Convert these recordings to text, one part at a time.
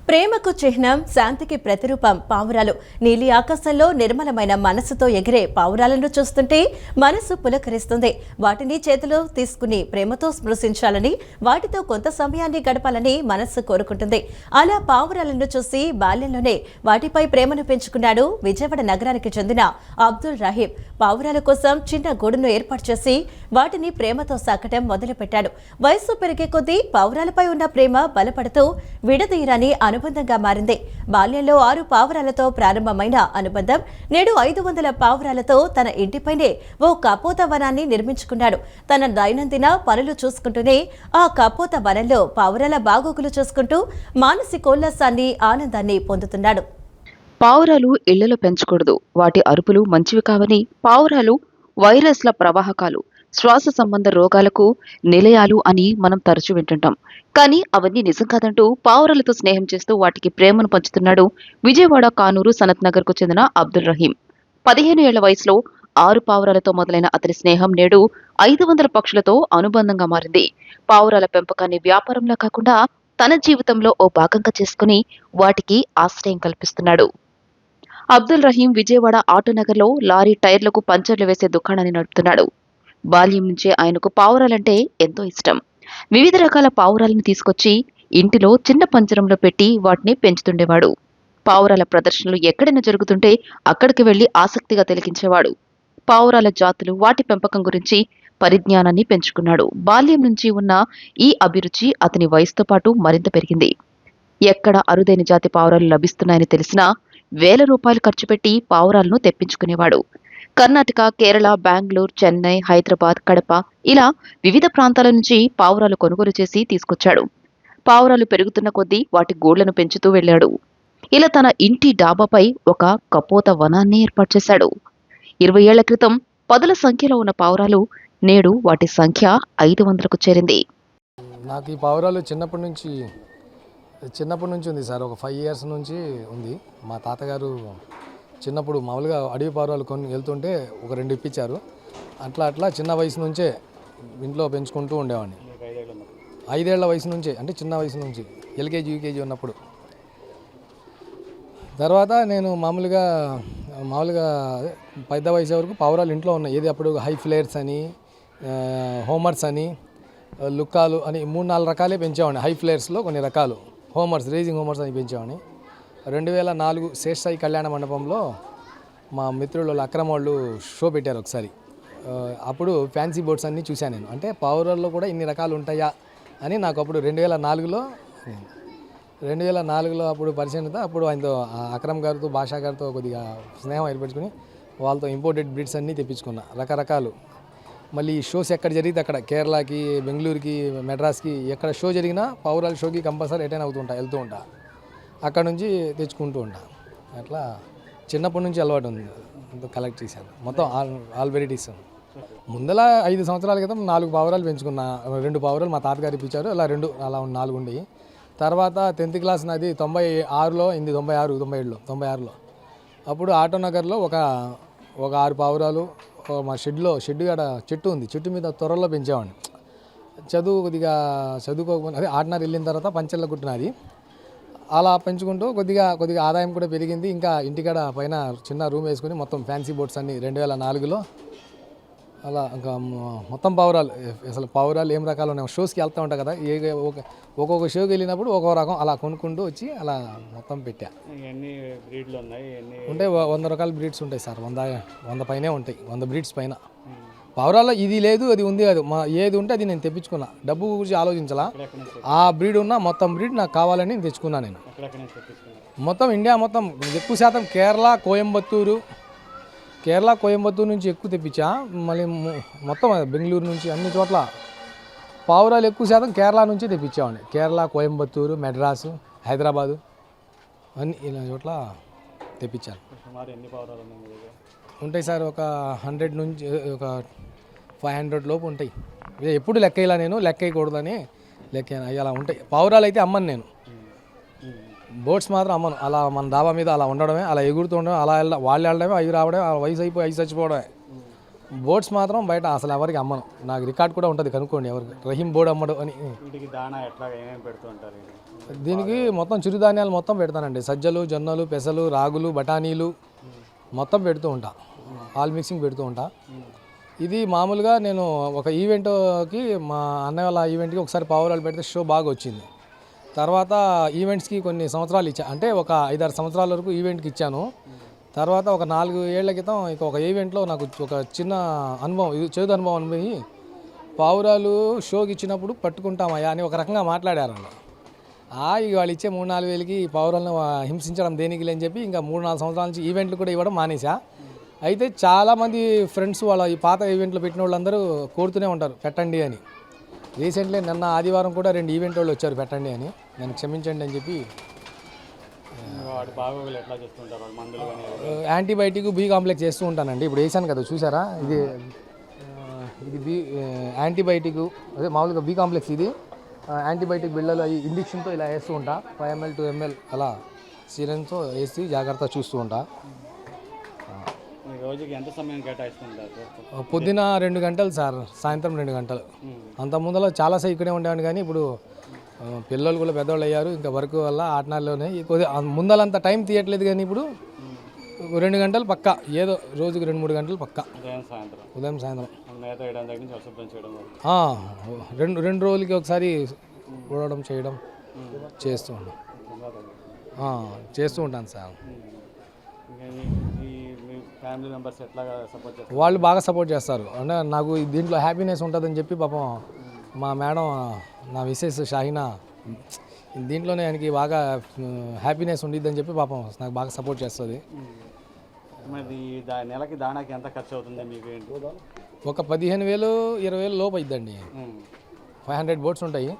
ప్రేమకు చిహ్నం, శాంతికి ప్రతిరూపం పావురాలు. నీలి ఆకాశంలో నిర్మలమైన మనసుతో ఎగిరే పావురాలను చూస్తుంటే మనసు పులకరిస్తుంది. వాటిని చేతిలో తీసుకుని ప్రేమతో స్పృశించాలని, వాటితో కొంత సమయాన్ని గడపాలని మనసు కోరుకుంటుంది. అలా పావురాలను చూసి బాల్యంలోనే వాటిపై ప్రేమను పెంచుకున్నాడు విజయవాడ నగరానికి చెందిన అబ్దుల్ రహీం. పావురాల కోసం చిన్న గూడును ఏర్పాటు చేసి వాటిని ప్రేమతో సాకటం మొదలుపెట్టాడు. వయస్సు పెరిగే కొద్దీ పావురాలపై ఉన్న ప్రేమ బలపడుతూ విడదీయరాని అనుబంధంగా మారింది. బాల్యంలో 6 పావురాలతో ప్రారంభమైన అనుబంధం నేడు 500 పావురాలతో తన ఇంటిపైనే ఓ కపోత వనాన్ని నిర్మించుకున్నాడు. తన దైనందిన పనులు చూసుకుంటూనే ఆ కపోత వనంలో పావురాల బాగోగులు చూసుకుంటూ మానసికోల్లాసాన్ని, ఆనందాన్ని పొందుతున్నాడు. పావురాలు ఇళ్లలో పెంచకూడదు, వాటి అరుపులు మంచివి కావని, పావురాలు వైరస్ల ప్రవాహకాలు, శ్వాస సంబంధ రోగాలకు నిలయాలు అని మనం తరచూ వింటుంటాం. కానీ అవన్నీ నిజం కాదంటూ పావురాలతో స్నేహం చేస్తూ వాటికి ప్రేమను పంచుతున్నాడు విజయవాడ కానూరు సనత్ నగర్ కు చెందిన అబ్దుల్ రహీం. 15 ఏళ్ల వయసులో 6 పావురాలతో మొదలైన అతని స్నేహం నేడు 500 పక్షులతో అనుబంధంగా మారింది. పావురాల పెంపకాన్ని వ్యాపారంలా కాకుండా తన జీవితంలో ఓ భాగంగా చేసుకుని వాటికి ఆశ్రయం కల్పిస్తున్నాడు. అబ్దుల్ రహీం విజయవాడ ఆటోనగర్లో లారీ టైర్లకు పంచర్లు వేసే దుకాణాన్ని నడుపుతున్నాడు. బాల్యం నుంచే ఆయనకు పావురాలంటే ఎంతో ఇష్టం. వివిధ రకాల పావురాలను తీసుకొచ్చి ఇంటిలో చిన్న పంజరంలో పెట్టి వాటిని పెంచుతుండేవాడు. పావురాల ప్రదర్శనలు ఎక్కడైనా జరుగుతుంటే అక్కడికి వెళ్లి ఆసక్తిగా తిలకించేవాడు. పావురాల జాతులు, వాటి పెంపకం గురించి పరిజ్ఞానాన్ని పెంచుకున్నాడు. బాల్యం నుంచి ఉన్న ఈ అభిరుచి అతని వయసుతో పాటు మరింత పెరిగింది. ఎక్కడ అరుదైన జాతి పావురాలు లభిస్తున్నాయని తెలిసినా వేల రూపాయలు ఖర్చు పెట్టి పావురాలను తెప్పించుకునేవాడు. కర్ణాటక, కేరళ, బెంగళూరు, చెన్నై, హైదరాబాద్, కడప ఇలా వివిధ ప్రాంతాల నుంచి పావురాలు కొనుగోలు చేసి తీసుకొచ్చాడు. పావురాలు పెరుగుతున్న కొద్దీ వాటి గూళ్లను పెంచుతూ వెళ్లాడు. ఇలా తన ఇంటి డాబాపై ఒక కపోత వనాన్ని ఏర్పాటు చేశాడు. 20 ఏళ్ల క్రితం పదుల సంఖ్యలో ఉన్న పావురాలు నేడు వాటి సంఖ్య 500కు చేరింది. నాకు ఈ పావురాలు చిన్నప్పటి నుంచి ఉంది సార్. ఒక 5 ఇయర్స్ నుంచి ఉంది. మా తాతగారు చిన్నప్పుడు మామూలుగా అడవి పావురాలు కొన్ని వెళ్తుంటే ఒక 2 ఇప్పించారు. అట్లా చిన్న వయసు నుంచే ఇంట్లో పెంచుకుంటూ ఉండేవాడిని. 5 ఏళ్ల వయసు నుంచే, అంటే చిన్న వయసు నుంచి ఎల్కేజీ యూకేజీ ఉన్నప్పుడు. తర్వాత నేను మామూలుగా పెద్ద వయసు వరకు పావురాలు ఇంట్లో ఉన్నాయి. ఏది అప్పుడు హై ఫ్లేయర్స్ అని, హోమర్స్ అని, లుక్కాలు అని 3-4 రకాలే పెంచేవాడిని. హై ఫ్లేయర్స్లో కొన్ని రకాలు, హోమర్స్, రేజింగ్ హోమర్స్ అని పెంచేవాడిని. 2004 శేషసాయి కళ్యాణ మండపంలో మా మిత్రులు అక్రమ్ వాళ్ళు షో పెట్టారు ఒకసారి. అప్పుడు ఫ్యాన్సీ బోట్స్ అన్నీ చూశాను నేను. అంటే పావురాల్లో కూడా ఇన్ని రకాలు ఉంటాయా అని నాకు అప్పుడు 2004లో అప్పుడు పరిచయం. అప్పుడు ఆయనతో, అక్రమ్ గారితో, భాషా గారితో కొద్దిగా స్నేహం ఏర్పరచుకుని వాళ్ళతో ఇంపోర్టెడ్ బ్రీడ్స్ అన్నీ తెప్పించుకున్నా, రకరకాలు. మళ్ళీ షోస్ ఎక్కడ జరిగితే అక్కడ, కేరళకి, బెంగళూరుకి, మెడ్రాస్కి ఎక్కడ షో జరిగినా పావురాల షోకి కంపల్సరీ అటెండ్ వెళ్తూ ఉంటా. అక్కడ నుంచి తెచ్చుకుంటూ ఉంటా. అట్లా చిన్నప్పటి నుంచి అలవాటు ఉంది. కలెక్ట్ చేశాను మొత్తం ఆల్ వెరైటీస్. ముందల 5 సంవత్సరాల క్రితం 4 పావురాలు పెంచుకున్నా. 2 పావురాలు మా తాతగారు ఇప్పించారు. అలా 4 ఉండేవి. తర్వాత 10th క్లాస్ నాది 96లో అయింది. 97లో అప్పుడు ఆటోనగర్లో ఒక 6 పావురాలు మా షెడ్ కాడ చెట్టు ఉంది. చెట్టు మీద త్వరలో పెంచేవాడిని. చదువుకోకుండా అదే ఆటనగర్ వెళ్ళిన తర్వాత పంచెల్ల కుట్టినది. అలా పెంచుకుంటూ కొద్దిగా ఆదాయం కూడా పెరిగింది. ఇంకా ఇంటికాడ పైన చిన్న రూమ్ వేసుకుని మొత్తం ఫ్యాన్సీ బోట్స్ అన్నీ 2004లో అలా ఇంకా మొత్తం పావురాలు. అసలు పావురాలు ఏం రకాలు ఉన్నాయి, షోస్కి వెళ్తూ ఉంటాయి కదా, ఒక్కొక్క షోకి వెళ్ళినప్పుడు ఒక్కొక్క రకం అలా కొనుక్కుంటూ వచ్చి అలా మొత్తం పెట్టా. ఉంటాయి 100 రకాల బ్రీడ్స్ ఉంటాయి సార్. 100 పైనే ఉంటాయి, 100 బ్రీడ్స్ పైన. పావురాల్లో ఇది లేదు అది ఉంది కాదు, ఏది ఉంటే అది నేను తెప్పించుకున్నా. డబ్బు గురించి ఆలోచించాలా, ఆ బ్రీడ్ ఉన్న మొత్తం బ్రీడ్ నాకు కావాలని నేను తెచ్చుకున్నా. నేను మొత్తం ఇండియా మొత్తం ఎక్కువ శాతం కేరళ, కోయంబత్తూరు నుంచి ఎక్కువ తెప్పించా. మళ్ళీ మొత్తం బెంగళూరు నుంచి అన్ని చోట్ల పావురాలు ఎక్కువ శాతం కేరళ నుంచి తెప్పించామండి. కేరళ, కోయంబత్తూరు, మెడ్రాసు, హైదరాబాదు అన్ని ఇలా చోట్ల తెప్పించాను. ఉంటాయి సార్ ఒక 100 నుంచి ఒక 500 లోపు ఉంటాయి. ఎప్పుడు లెక్క ఇలా, నేను లెక్క వేయకూడదని అలా ఉంటాయి. పావురాలు అయితే అమ్మను నేను, బోట్స్ మాత్రం అమ్మను. అలా మన డాబా మీద అలా ఉండడమే, అలా ఎగురుతూ ఉండడం, అలా వాళ్ళు వెళ్ళడమే, అవి రావడమే, వయసు అయిపోయి అవి చచ్చిపోవడమే. బోర్డ్స్ మాత్రం బయట అసలు ఎవరికి అమ్మను. నాకు రికార్డ్ కూడా ఉంటుంది, కనుక్కోండి ఎవరికి. రహీం బోర్డు అమ్మడు అని. వీటికి దానా ఎట్లా ఏమేమి పెడుతూ ఉంటారు? దీనికి మొత్తం చిరుధాన్యాలు మొత్తం పెడతానండి. సజ్జలు, జొన్నలు, పెసలు, రాగులు, బఠానీలు మొత్తం పెడుతూ ఉంటా. ఆల్ మిక్సింగ్ పెడుతూ ఉంటా. ఇది మామూలుగా నేను ఒక ఈవెంట్కి, మా అన్నయ్య వాళ్ళ ఈవెంట్కి ఒకసారి పావురాలు పెడితే షో బాగా వచ్చింది. తర్వాత ఈవెంట్స్కి కొన్ని సంవత్సరాలు ఇచ్చా, అంటే ఒక 5-6 సంవత్సరాల వరకు ఈవెంట్కి ఇచ్చాను. తర్వాత ఒక 4 ఏళ్ల క్రితం ఇక ఒక ఈవెంట్లో నాకు ఒక చిన్న అనుభవం, ఇది చేదు అనుభవం అనిపోయి, పావురాలు షోకి ఇచ్చినప్పుడు పట్టుకుంటామయ్యా అని ఒక రకంగా మాట్లాడారు వాళ్ళు. ఇక వాళ్ళు ఇచ్చే 3-4 వేలకి పావురాలను హింసించడం దేనికి లేని చెప్పి ఇంకా 3-4 సంవత్సరాల నుంచి ఈవెంట్లు కూడా ఇవ్వడం మానేసా. అయితే చాలామంది ఫ్రెండ్స్ వాళ్ళ ఈ పాత ఈవెంట్లు పెట్టిన వాళ్ళందరూ కోరుతూనే ఉంటారు పెట్టండి అని. రీసెంట్లీ నిన్న ఆదివారం కూడా 2 ఈవెంట్ వాళ్ళు వచ్చారు పెట్టండి అని. నన్ను క్షమించండి అని చెప్పి. వాటి బాగోగులు ఎట్లా చేస్తుంటారు వాళ్ళు? మందులు కానీ యాంటీబయాటిక్ బి కాంప్లెక్స్ చేస్తూ ఉంటానండి. ఇప్పుడు వేసాను కదా, చూసారా? ఇది బి యాంటీబయాటిక్, అదే మామూలుగా బి కాంప్లెక్స్. ఇది యాంటీబయాటిక్ బిళ్ళలు అవి ఇంజక్షన్తో ఇలా వేస్తూ ఉంటా. 5 ml 2 ml అలా సిరెన్తో వేసి జాగ్రత్తగా చూస్తూ ఉంటా. రోజుకి ఎంత సమయం కేటాయిస్తుంటారు? పొద్దున 2 గంటలు సార్, సాయంత్రం 2 గంటలు. అంత ముందర చాలాసేపు ఇక్కడే ఉండేవాడిని, కానీ ఇప్పుడు పిల్లలు కూడా పెద్దవాళ్ళు అయ్యారు. ఇంకా వర్క్ వల్ల ఆటనాల్లోనే కొద్దిగా ముందలంత టైం తీయట్లేదు, కానీ ఇప్పుడు 2 గంటలు పక్కా, ఏదో రోజుకి 2-3 గంటలు పక్కా. ఉదయం సాయంత్రం రెండు రోజులకి ఒకసారి ఊడడం చేయడం చేస్తూ ఉంటాను సార్. ఫ్యామిలీ మెంబర్స్ ఎట్లా సపోర్ట్ చేస్తారు? వాళ్ళు బాగా సపోర్ట్ చేస్తారు. అంటే నాకు దీంట్లో హ్యాపీనెస్ ఉంటుందని చెప్పి పాపం మా మేడం, నా మిస్సెస్ షాహినా, దీంట్లోనే ఆయనకి బాగా హ్యాపీనెస్ ఉండిద్దని చెప్పి పాపం నాకు బాగా సపోర్ట్ చేస్తుంది. మరి నెలకి దానాకి ఎంత ఖర్చు అవుతుంది మీకు? ఒక 15,000-20,000 లోపు అయిద్దండి. 500 బోట్స్ ఉంటాయి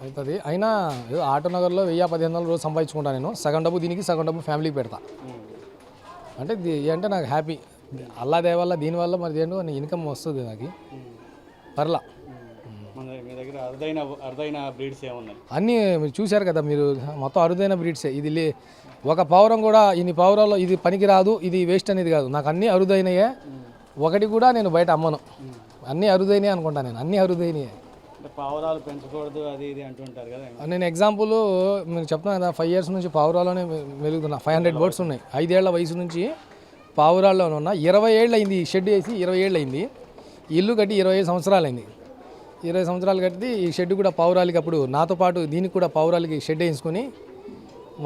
అవుతుంది. అయినా ఏదో ఆటోనగర్లో 1000-1500 రోజు సంపాదించుకుంటాను నేను. సగం డబ్బు దీనికి, సగం డబ్బు ఫ్యామిలీకి పెడతా. అంటే అంటే నాకు హ్యాపీ. అల్లా దేవల్ల దీనివల్ల మరి ఏంటో ఇన్కమ్ వస్తుంది నాకు పర్లా. మీ దగ్గర అరుదైన బ్రీడ్స్ ఏమున్నాయి? అన్నీ మీరు చూశారు కదా, మీరు మొత్తం అరుదైన బ్రీడ్సే. ఇది ఒక పావురం కూడా ఇన్ని పావురాల్లో ఇది పనికి రాదు, ఇది వేస్ట్ అనేది కాదు. నాకు అన్నీ అరుదైనయే. ఒకటి కూడా నేను బయట అమ్మను. అన్నీ అరుదైనయే అనుకుంటా నేను. అన్నీ అరుదైనయే. పావురాలు పెంచకూడదు అది ఇది అంటుంటారు కదా. నేను ఎగ్జాంపుల్ మీకు చెప్తాను కదా, 5 years నుంచి పావురాల్లోనే మెలుగుతున్నా. 500 బోట్స్ ఉన్నాయి. 5 ఏళ్ల వయసు నుంచి పావురాల్లోనే ఉన్నా. 20 ఏళ్ళు అయింది ఈ షెడ్ వేసి. 20 ఏళ్ళు అయింది. ఇల్లు కట్టి 25 సంవత్సరాలు అయింది. 20 సంవత్సరాలు కట్టి ఈ షెడ్ కూడా పావురాలకి, అప్పుడు నాతో పాటు దీనికి కూడా పావురాలకి షెడ్ వేయించుకొని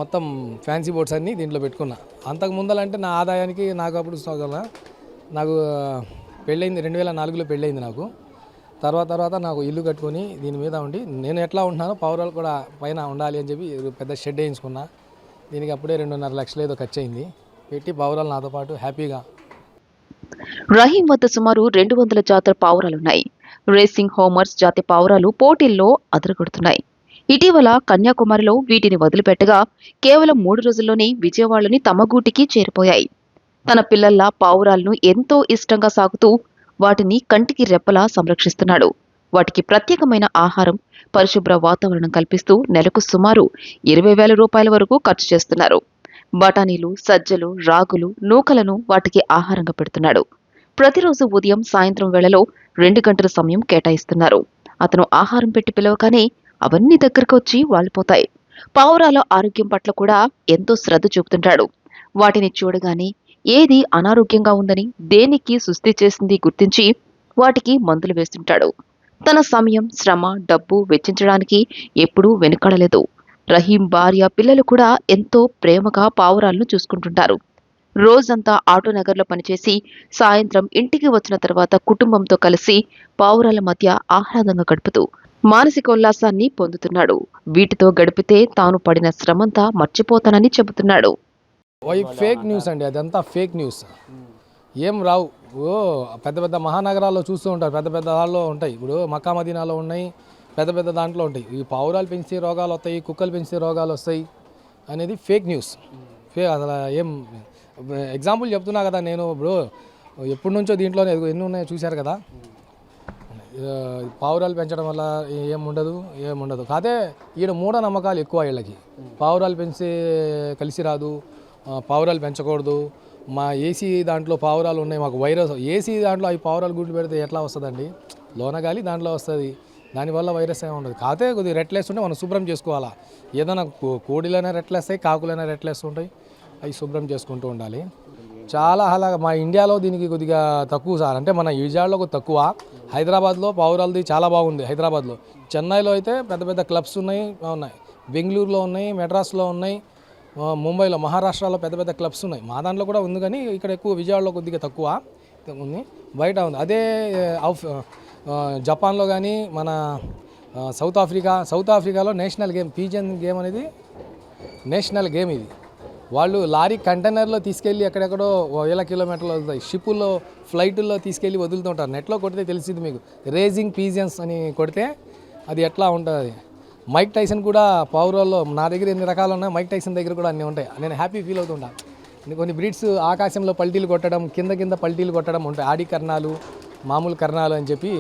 మొత్తం ఫ్యాన్సీ బోట్స్ అన్నీ దీంట్లో పెట్టుకున్నా. అంతకు ముందలంటే నా ఆదాయానికి నాకు అప్పుడు నాకు పెళ్ళయింది 2004లో పెళ్ళయింది నాకు. తర్వాత నాకు ఇల్లు కట్టుకొని దీని మీద ఉండి నేను ఎట్లా ఉంటున్నానో పావురాలు కూడా పైన ఉండాలి అని చెప్పి పెద్ద షెడ్ వేయించుకున్నా. దీనికి అప్పుడే 2.5 లక్షలు ఏదో ఖర్చు అయింది. పెట్టి పావురాలు నాతో పాటు హ్యాపీగా. రహీం వద్ద సుమారు 200 జాతుల పావురాలున్నాయి. రేసింగ్ హోమర్స్ జాతి పావురాలు పోటీల్లో అదరగొడుతున్నాయి. ఇటీవల కన్యాకుమారిలో వీటిని వదిలిపెట్టగా కేవలం 3 రోజుల్లోనే విజయవాడలోని తమ గూటికి చేరిపోయాయి. తన పిల్లల్లా పావురాలను ఎంతో ఇష్టంగా సాగుతూ వాటిని కంటికి రెప్పలా సంరక్షిస్తున్నాడు. వాటికి ప్రత్యేకమైన ఆహారం, పరిశుభ్ర వాతావరణం కల్పిస్తూ నెలకు సుమారు 20,000 రూపాయల వరకు ఖర్చు చేస్తున్నారు. బఠానీలు, సజ్జలు, రాగులు, నూకలను వాటికి ఆహారంగా పెడుతున్నాడు. ప్రతిరోజు ఉదయం, సాయంత్రం వేళలో 2 గంటల సమయం కేటాయిస్తున్నారు. అతను ఆహారం పెట్టి పిలవగానే అవన్నీ దగ్గరకు వచ్చి వాలిపోతాయి. పావురాల ఆరోగ్యం పట్ల కూడా ఎంతో శ్రద్ధ చూపుతుంటాడు. వాటిని చూడగానే ఏది అనారోగ్యంగా ఉందని, దేనికి సుస్థి చేసింది గుర్తించి వాటికి మందులు వేస్తుంటాడు. తన సమయం, శ్రమ, డబ్బు వెచ్చించడానికి ఎప్పుడూ వెనుకాడలేదు. రహీం భార్య, పిల్లలు కూడా ఎంతో ప్రేమగా పావురాలను చూసుకుంటుంటారు. రోజంతా ఆటోనగర్లో పనిచేసి సాయంత్రం ఇంటికి వచ్చిన తర్వాత కుటుంబంతో కలిసి పావురాల మధ్య ఆహ్లాదంగా గడుపుతూ మానసికోల్లాసాన్ని పొందుతున్నాడు. వీటితో గడిపితే తాను పడిన శ్రమంతా మర్చిపోతానని చెబుతున్నాడు. ఫేక్ న్యూస్ అండి, అదంతా ఫేక్ న్యూస్. ఏం రావు. పెద్ద పెద్ద మహానగరాల్లో చూస్తూ ఉంటారు, పెద్ద పెద్ద హాల్లో ఉంటాయి. ఇప్పుడు మక్కా మదీనాలో ఉన్నాయి, పెద్ద పెద్ద దాంట్లో ఉంటాయి. ఈ పావురాలు పెంచితే రోగాలు వస్తాయి, కుక్కలు పెంచితే రోగాలు వస్తాయి అనేది ఫేక్ న్యూస్. అసలు ఏం ఎగ్జాంపుల్ చెప్తున్నా కదా నేను. ఇప్పుడు ఎప్పటి నుంచో దీంట్లోనే ఎన్ని ఉన్నాయో చూశారు కదా. పావురాలు పెంచడం వల్ల ఏముండదు. కాదే ఈడ మూఢనమ్మకాలు ఎక్కువ వీళ్ళకి. పావురాలు పెంచితే కలిసి రాదు, పావురాలు పెంచకూడదు, మా ఏసీ దాంట్లో పావురాలు ఉన్నాయి, మాకు వైరస్ ఏసీ దాంట్లో అవి పావురాలు గుడ్లు పెడితే ఎట్లా వస్తుందండి? లోన గాలి దాంట్లో వస్తుంది, దానివల్ల వైరస్ ఏమి ఉండదు. కాకపోతే కొద్దిగా రెట్లేస్తుంటే మనం శుభ్రం చేసుకోవాలా. ఏదైనా కోడిలైనా రెట్లేస్తాయి, కాకులైనా రెట్లేస్తుంటాయి, అవి శుభ్రం చేసుకుంటూ ఉండాలి. చాలా అలాగా మా ఇండియాలో దీనికి కొద్దిగా తక్కువ సార్, అంటే మన విజయవాడలో కొద్దిగా తక్కువ. హైదరాబాద్లో పావురాలది చాలా బాగుంది. హైదరాబాద్లో, చెన్నైలో అయితే పెద్ద పెద్ద క్లబ్స్ ఉన్నాయి, బెంగళూరులో ఉన్నాయి, మెడ్రాస్లో ఉన్నాయి, ముంబైలో, మహారాష్ట్రలో పెద్ద పెద్ద క్లబ్స్ ఉన్నాయి. మా దాంట్లో కూడా ఉంది, కానీ ఇక్కడ ఎక్కువ విజయవాడలో కొద్దిగా తక్కువ ఉంది, బయట ఉంది. అదే జపాన్లో కానీ మన సౌత్ ఆఫ్రికాలో నేషనల్ గేమ్ పీజియన్ గేమ్ అనేది నేషనల్ గేమ్. ఇది వాళ్ళు లారీ కంటైనర్లో తీసుకెళ్ళి ఎక్కడెక్కడో 1000 కిలోమీటర్లు వదులుతాయి, షిప్పుల్లో ఫ్లైట్లో తీసుకెళ్ళి వదులుతుంటారు. నెట్లో కొడితే తెలిసింది మీకు, రేజింగ్ పీజియన్స్ అని కొడితే అది ఎట్లా ఉంటుంది. మైక్ టైసన్ కూడా పావురాల్లో నా దగ్గర ఎన్ని రకాలు ఉన్నాయి, మైక్ టైసన్ దగ్గర కూడా అన్నీ ఉంటాయి. నేను హ్యాపీ ఫీల్ అవుతుంటాను. కొన్ని బ్రీడ్స్ ఆకాశంలో పల్టీలు కొట్టడం, కింద పల్టీలు కొట్టడం ఉంటాయి. ఆడి కర్ణాలు, మామూలు కర్ణాలు అని చెప్పి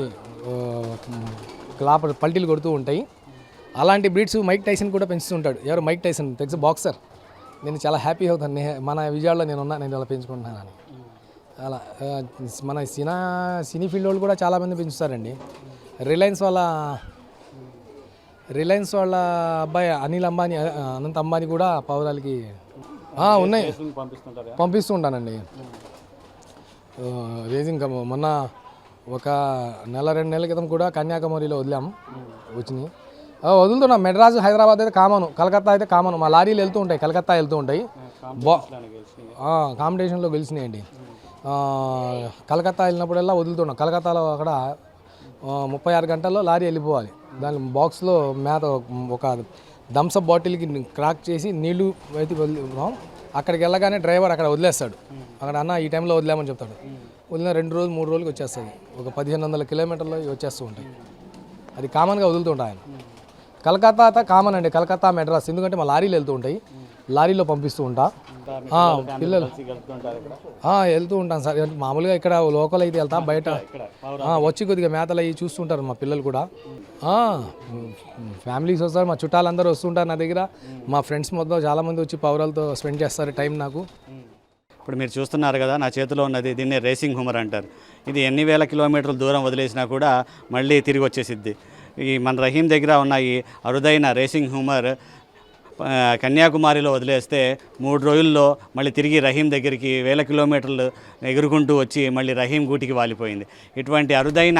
పల్టీలు కొడుతూ ఉంటాయి. అలాంటి బ్రీడ్స్ మైక్ టైసన్ కూడా పెంచుతుంటాడు. ఎవరు? మైక్ టైసన్, తెలుసు, బాక్సర్. నేను చాలా హ్యాపీ అవుతాను, మన విజయవాడలో నేను ఇలా పెంచుకుంటున్నాను. అలా మన సినీ ఫీల్డ్ వాళ్ళు కూడా చాలామంది పెంచుతారండి. రిలయన్స్ వాళ్ళ అబ్బాయి అనంత్ అంబానీ కూడా పావురాలకి ఉన్నాయి, పంపిస్తూ ఉంటానండి. రేజింగ్ మొన్న ఒక 1-2 నెలల క్రితం కూడా కన్యాకుమారిలో వదిలాము, వచ్చినాయి. వదులుతున్నాం. మెడ్రాస్, హైదరాబాద్ అయితే కామను, కలకత్తా అయితే కామను. మా లారీలు వెళ్తూ ఉంటాయి, కలకత్తా వెళ్తూ ఉంటాయి. కాంపిటీషన్లో గెలిచినాయండి. కలకత్తా వెళ్ళినప్పుడల్లా వదులుతున్నాం. కలకత్తాలో అక్కడ 36 గంటల్లో లారీ వెళ్ళిపోవాలి. దాని బాక్స్లో మేత ఒక థమ్సప్ బాటిల్కి క్రాక్ చేసి నీళ్లు అయితే వదిలిపోతాం. అక్కడికి వెళ్ళగానే డ్రైవర్ అక్కడ వదిలేస్తాడు. అక్కడ అన్న ఈ టైంలో వదిలేమని చెప్తాడు. వదిలిన 2 రోజులు 3 రోజులకి వచ్చేస్తుంది. ఒక 1500 కిలోమీటర్లో వచ్చేస్తూ ఉంటాయి. అది కామన్గా వదులుతుంటాయి ఆయన. కలకత్తా కామన్ అండి, కలకత్తా, మెడ్రాస్. ఎందుకంటే మా లారీలు వెళ్తూ ఉంటాయి, లారీలో పంపిస్తూ ఉంటా. పిల్లలు వెళ్తూ ఉంటాను సార్. మామూలుగా ఇక్కడ లోకల్ అయితే వెళ్తాం, బయట వచ్చి కొద్దిగా మేతలు అవి చూస్తుంటారు మా పిల్లలు కూడా. ఫ్యామిలీస్ వస్తారు, మా చుట్టాలందరూ వస్తుంటారు నా దగ్గర. మా ఫ్రెండ్స్ మొత్తం చాలామంది వచ్చి పావురాలతో స్పెండ్ చేస్తారు టైం నాకు. ఇప్పుడు మీరు చూస్తున్నారు కదా, నా చేతిలో ఉన్నది, దీన్ని రేసింగ్ హ్యూమర్ అంటారు. ఇది ఎన్ని వేల కిలోమీటర్ల దూరం వదిలేసినా కూడా మళ్ళీ తిరిగి వచ్చేసిద్ది. ఈ మన రహీం దగ్గర ఉన్న ఈ అరుదైన రేసింగ్ హ్యూమర్ కన్యాకుమారిలో వదిలేస్తే 3 రోజుల్లో మళ్ళీ తిరిగి రహీం దగ్గరికి 1000 కిలోమీటర్లు ఎగురుకుంటూ వచ్చి మళ్ళీ రహీం గూటికి వాలిపోయింది. ఇటువంటి అరుదైన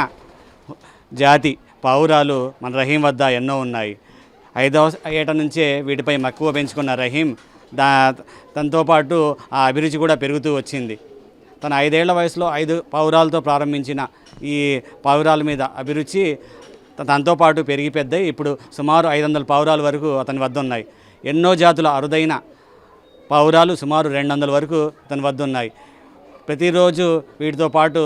జాతి పావురాలు మన రహీం వద్ద ఎన్నో ఉన్నాయి. 5వ ఏట నుంచే వీటిపై మక్కువ పెంచుకున్న రహీం దాంతో పాటు ఆ అభిరుచి కూడా పెరుగుతూ వచ్చింది. తన 5 ఏళ్ల వయసులో 5 పావురాలతో ప్రారంభించిన ఈ పావురాల మీద అభిరుచి తనతో పాటు పెరిగి పెద్దయి ఇప్పుడు సుమారు 500 పావురాల వరకు అతని వద్ద ఉన్నాయి. ఎన్నో జాతుల అరుదైన పావురాలు సుమారు 200 వరకు అతని వద్ద ఉన్నాయి. ప్రతిరోజు వీటితో పాటు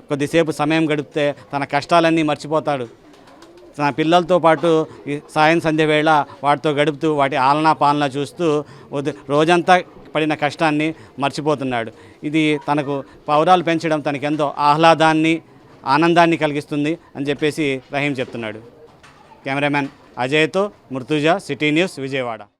కొద్దిసేపు సమయం గడిపితే తన కష్టాలన్నీ మర్చిపోతాడు. తన పిల్లలతో పాటు ఈ సాయం సంధ్య వేళ వాటితో గడుపుతూ వాటి ఆలనా పాలన చూస్తూ రోజంతా పడిన కష్టాన్ని మర్చిపోతున్నాడు. ఇది తనకు పావురాలు పెంచడం తనకెంతో ఆహ్లాదాన్ని, ఆనందాన్ని కలిగిస్తుంది అని చెప్పేసి రహీం చెప్తున్నాడు. కెమెరామెన్ అజయ్తో మృతుజా, సిటీ న్యూస్, విజయవాడ.